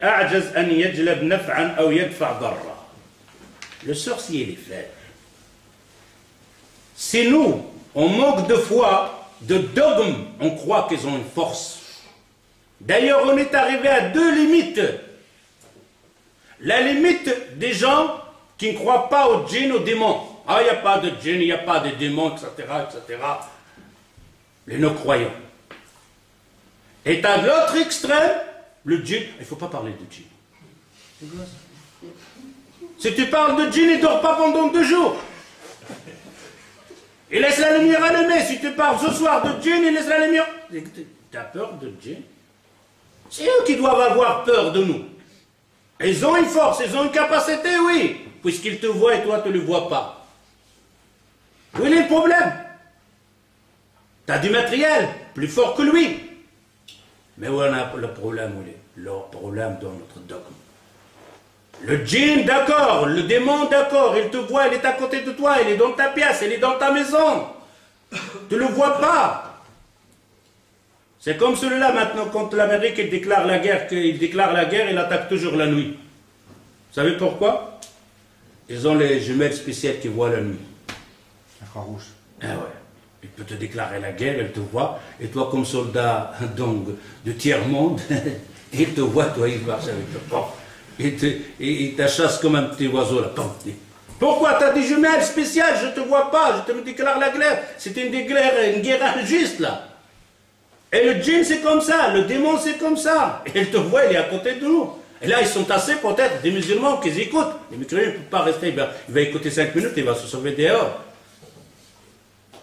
أعجز أن يجلب نفعا أو يدفع ضرا. Le sorcier est faible. Si nous, on manque de foi, de dogme, on croit qu'ils ont une force. D'ailleurs, on est arrivé à deux limites. La limite des gens qui ne croient pas aux djinns, aux démons. Ah, il n'y a pas de djinns, il n'y a pas de démons, etc., etc. Les non-croyants. Et à l'autre extrême, le djinn. Il ne faut pas parler de djinn. Si tu parles de djinn, il ne dort pas pendant 2 jours. Il laisse la lumière allumée. Si tu parles ce soir de djinn, il laisse la lumière. Tu as peur de djinn? C'est eux qui doivent avoir peur de nous. Ils ont une force, ils ont une capacité, oui, puisqu'ils te voient et toi tu ne le vois pas. Où est le problème? Tu as du matériel plus fort que lui. Mais où on a le problème? Où est le problème dans notre dogme? Le djinn, d'accord, le démon, d'accord, il te voit, il est à côté de toi, il est dans ta pièce, il est dans ta maison. Tu ne le vois pas. C'est comme celui-là maintenant, quand l'Amérique déclare la guerre, il attaque toujours la nuit. Vous savez pourquoi? Ils ont les jumelles spéciales qui voient la nuit. La Croix-Rouge. Ah ouais. Il peut te déclarer la guerre, il te voit, et toi comme soldat donc, de tiers-monde, il te voit, toi il marche avec toi. Il te chasse comme un petit oiseau là. Pourquoi? Tu as des jumelles spéciales, je ne te vois pas, je te me déclare la guerre. C'est une guerre injuste là. Et le djinn c'est comme ça, le démon c'est comme ça. Et il te voit, il est à côté de nous. Et là ils sont assez peut-être des musulmans qui écoutent. Les musulmans ne peuvent pas rester, il va écouter 5 minutes, il va se sauver dehors.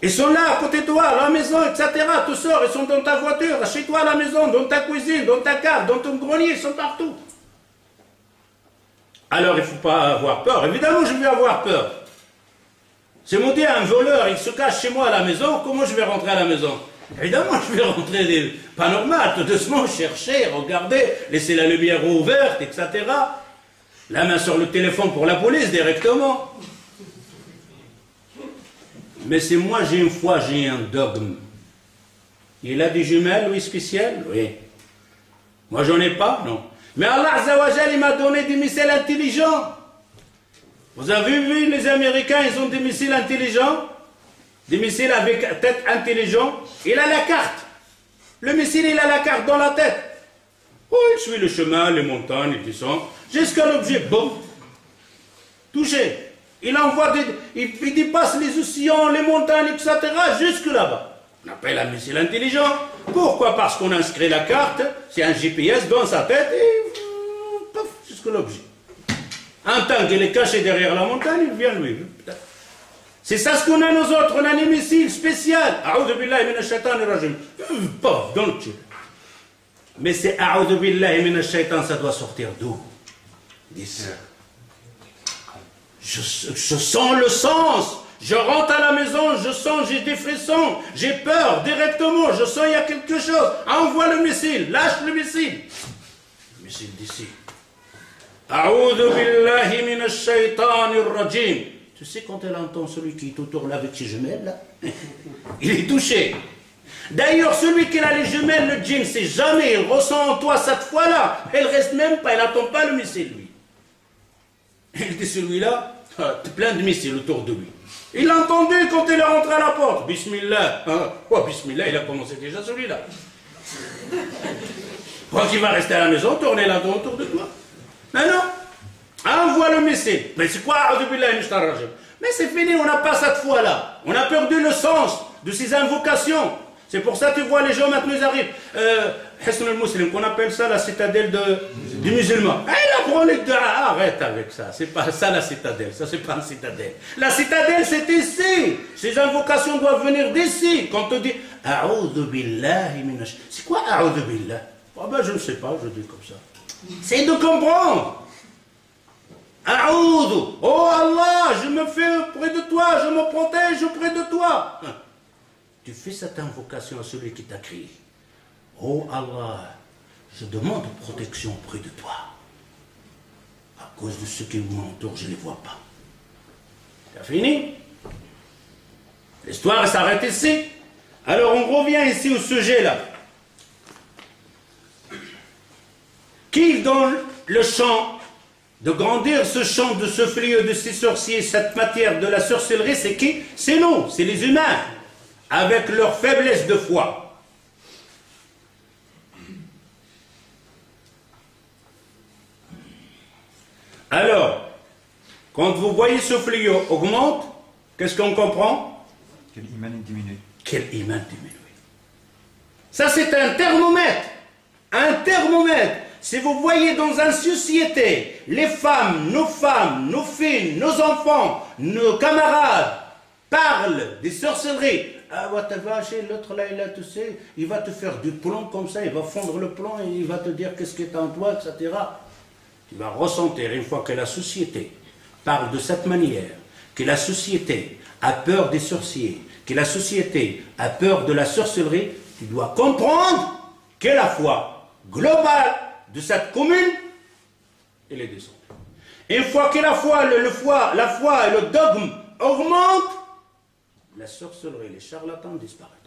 Ils sont là à côté de toi, à la maison, etc. Tu sors, ils sont dans ta voiture, chez toi à la maison, dans ta cuisine, dans ta cave, dans ton grenier, ils sont partout. Alors il ne faut pas avoir peur. Évidemment je vais avoir peur. Si on dit un voleur, il se cache chez moi à la maison, comment je vais rentrer à la maison? Évidemment, je vais rentrer pas normal, tout doucement, chercher, regarder, laisser la lumière ouverte, etc. La main sur le téléphone pour la police directement. Mais c'est moi, j'ai une foi, j'ai un dogme. Il a des jumelles, oui, spéciales? Oui. Moi, j'en ai pas? Non. Mais Allah Azzawajal, il m'a donné des missiles intelligents. Vous avez vu, les Américains, ils ont des missiles intelligents? Des missiles avec tête intelligente. Il a la carte. Le missile, il a la carte dans la tête. Oh, il suit le chemin, les montagnes, il descend, jusqu'à l'objet. Bon. Touché. Il envoie il dépasse les océans, les montagnes, etc. jusque là-bas. On appelle un missile intelligent. Pourquoi? Parce qu'on inscrit la carte, c'est un GPS dans sa tête et pouf, jusqu'à l'objet. Un temps qu'il est caché derrière la montagne, il vient lui. C'est ça ce qu'on a nous autres, on a des missiles spéciaux. A'udhu billahi minash shaitanir rajim. Pof, dans le tube. Mais c'est A'udhu billahi minash shaitan, ça doit sortir d'où? D'ici. Je sens le sens. Je rentre à la maison, je sens, j'ai des frissons, j'ai peur directement, je sens il y a quelque chose. Envoie le missile, lâche le missile. Le missile d'ici. A'udhu billahi minash shaitanir rajim. Tu sais quand elle entend celui qui est autour là avec ses jumelles là, il est touché. D'ailleurs celui qui a les jumelles, le djinn, c'est jamais, il ressent en toi cette fois-là. Elle reste même pas, il n'attend pas le missile lui. Il dit celui-là, plein de missiles autour de lui. Il l'a entendu quand il est rentré à la porte. Bismillah. Hein? Oh, Bismillah, il a commencé déjà celui-là. Quand il va rester à la maison, tourner là autour de toi. Mais non. Envoie le missile. Mais c'est quoi? Mais c'est fini, on n'a pas cette foi-là. On a perdu le sens de ces invocations. C'est pour ça que tu vois les gens maintenant, ils arrivent. Hisn al-Muslim, qu'on appelle ça la citadelle du musulman. Il apprend les deux. Arrête avec ça. C'est pas ça la citadelle. Ça, c'est pas une citadelle. La citadelle, c'est ici. Ces invocations doivent venir d'ici. Quand on te dit A'udhu billahi minash. C'est quoi A'udhu billah? Ah ben, je ne sais pas, je dis comme ça. C'est de comprendre. A'udhu. Oh Allah, je me fais auprès de toi, je me protège auprès de toi. Tu fais cette invocation à celui qui t'a créé. Oh Allah, je demande protection auprès de toi. À cause de ceux qui m'entourent, je ne les vois pas. C'est fini. L'histoire s'arrête ici. Alors on revient ici au sujet là. Qui dans le champ, de grandir ce champ de ce fléau, de ces sorciers, cette matière de la sorcellerie, c'est qui? C'est nous, c'est les humains, avec leur faiblesse de foi. Alors, quand vous voyez ce fléau augmente, qu'est-ce qu'on comprend? Que l'iman diminue. Quel iman diminue. Ça, c'est un thermomètre. Un thermomètre. Si vous voyez dans une société, les femmes, nos filles, nos enfants, nos camarades parlent des sorcelleries. Ah, tu vas chez l'autre là, tu sais, il va te faire du plomb comme ça, il va fondre le plomb et il va te dire qu'est-ce qui est en toi, etc. Tu vas ressentir une fois que la société parle de cette manière, que la société a peur des sorciers, que la société a peur de la sorcellerie, tu dois comprendre que la foi globale de cette commune, elle est descendue. Une fois que la foi et le dogme augmentent, la sorcellerie, les charlatans disparaissent.